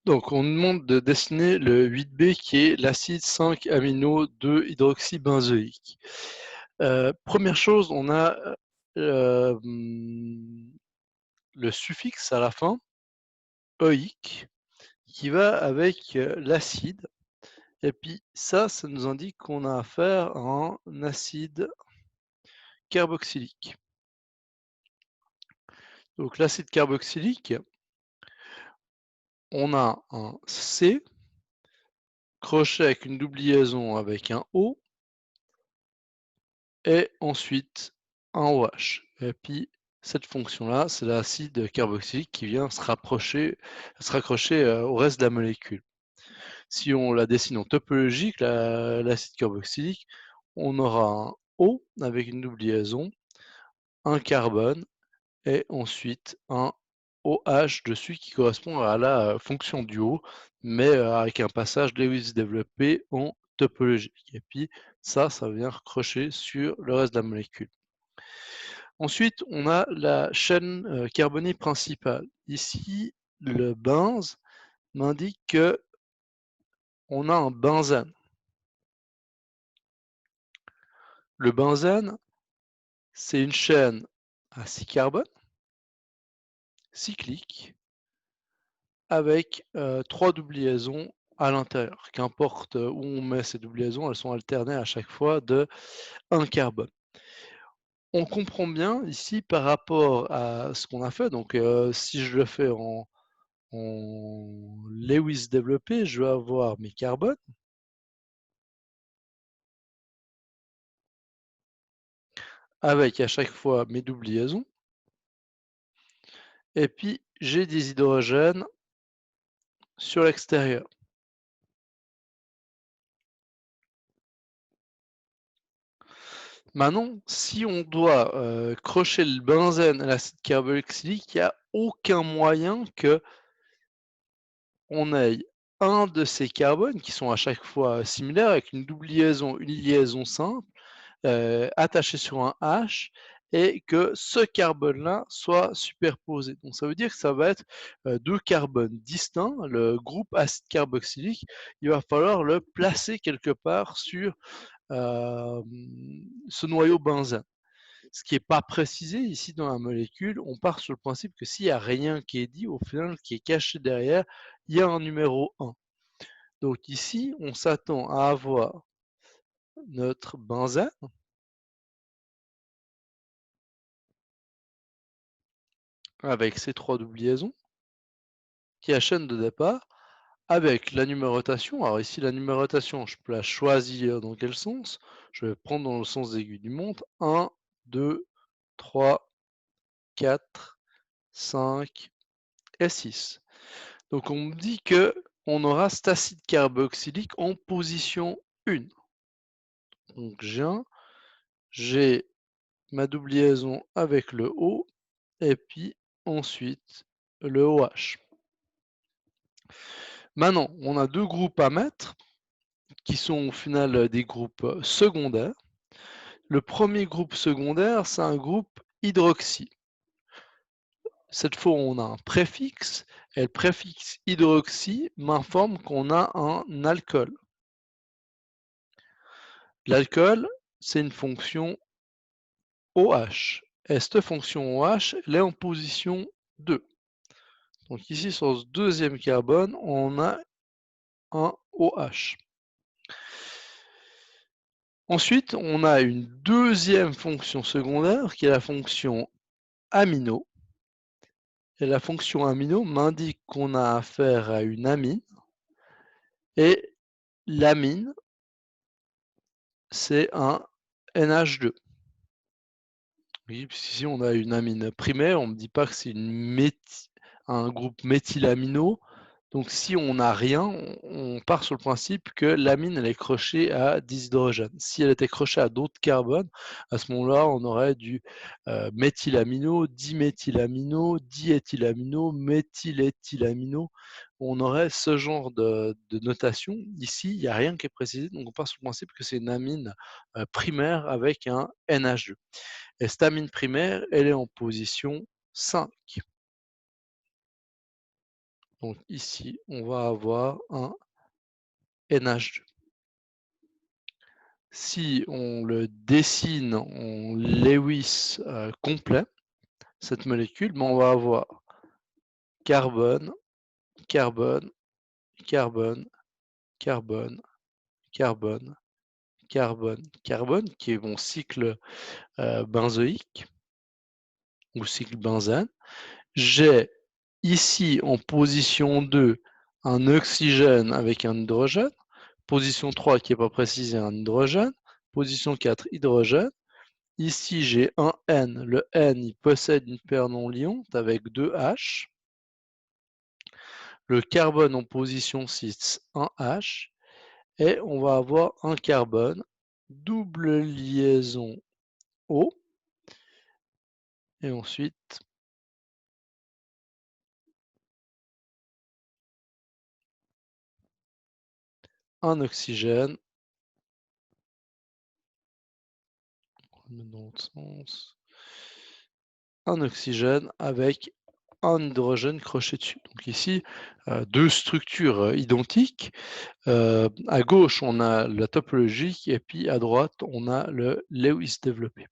Donc, on nous demande de dessiner le 8B qui est l'acide 5-amino-2-hydroxybenzoïque. Première chose, on a le suffixe à la fin, oïque, qui va avec l'acide. Et puis ça nous indique qu'on a affaire à un acide carboxylique. Donc l'acide carboxylique, on a un C, crochet avec une double liaison avec un O, et ensuite un OH. Et puis cette fonction-là, c'est l'acide carboxylique qui vient se raccrocher au reste de la molécule. Si on la dessine en topologique, l'acide carboxylique, on aura un O avec une double liaison, un carbone et ensuite un OH dessus qui correspond à la fonction du O, mais avec un passage Lewis développé en topologique. Et puis ça vient recrocher sur le reste de la molécule. Ensuite, on a la chaîne carbonée principale. Ici, le benze m'indique que on a un benzène. Le benzène, c'est une chaîne à 6 carbones, cyclique, avec 3 doubles liaisons à l'intérieur. Qu'importe où on met ces doubles liaisons, elles sont alternées à chaque fois de 1 carbone. On comprend bien ici par rapport à ce qu'on a fait, donc si je le fais en Lewis développé, je vais avoir mes carbones avec à chaque fois mes doubles liaisons, et puis j'ai des hydrogènes sur l'extérieur. Maintenant, si on doit crocher le benzène à l'acide carboxylique, il n'y a aucun moyen que on ait un de ces carbones qui sont à chaque fois similaires avec une double liaison, une liaison simple attachée sur un H et que ce carbone-là soit superposé. Donc ça veut dire que ça va être deux carbones distincts. Le groupe acide carboxylique, il va falloir le placer quelque part sur ce noyau benzène. Ce qui n'est pas précisé ici dans la molécule, on part sur le principe que s'il n'y a rien qui est dit, au final, qui est caché derrière, il y a un numéro 1. Donc ici, on s'attend à avoir notre benzène avec ses 3 doubles liaisons, qui est la chaîne de départ, avec la numérotation. Alors ici, la numérotation, je peux la choisir dans quel sens? Je vais prendre dans le sens d'aiguille du montre. 1, 2, 3, 4, 5 et 6. Donc on me dit que on aura cet acide carboxylique en position 1. Donc j'ai ma double liaison avec le O et puis ensuite le OH. Maintenant, on a deux groupes à mettre qui sont au final des groupes secondaires. Le premier groupe secondaire, c'est un groupe hydroxy. Cette fois, on a un préfixe et le préfixe hydroxy m'informe qu'on a un alcool. L'alcool, c'est une fonction OH. Et cette fonction OH, elle est en position 2. Donc ici, sur ce deuxième carbone, on a un OH. Ensuite, on a une deuxième fonction secondaire qui est la fonction amino. Et la fonction amino m'indique qu'on a affaire à une amine. Et l'amine, c'est un NH2. Oui, puisqu'ici on a une amine primaire, on ne me dit pas que c'est un groupe méthylamino. Donc si on n'a rien, on part sur le principe que l'amine elle est crochée à 10 hydrogènes. Si elle était crochée à d'autres carbones, à ce moment-là, on aurait du méthylamino, diméthylamino, diéthylamino, méthyléthylamino. On aurait ce genre de notation. Ici, il n'y a rien qui est précisé, donc on part sur le principe que c'est une amine primaire avec un NH2. Et cette amine primaire, elle est en position 5. Donc ici, on va avoir un NH2. Si on le dessine en Lewis complet, cette molécule, ben, on va avoir carbone, carbone, carbone, carbone, carbone, carbone, carbone, qui est mon cycle benzoïque ou cycle benzène. J'ai ici en position 2 un oxygène avec un hydrogène, position 3 qui n'est pas précisée, un hydrogène, position 4 hydrogène. Ici j'ai un N, le N il possède une paire non-liante avec 2 H. Le carbone en position 6, un H. Et on va avoir un carbone, double liaison O. Et ensuite un oxygène. Dans l'autre sens. Un oxygène avec un hydrogène croché dessus. Donc ici, deux structures identiques. À gauche, on a la topologie et puis à droite, on a le Lewis développé.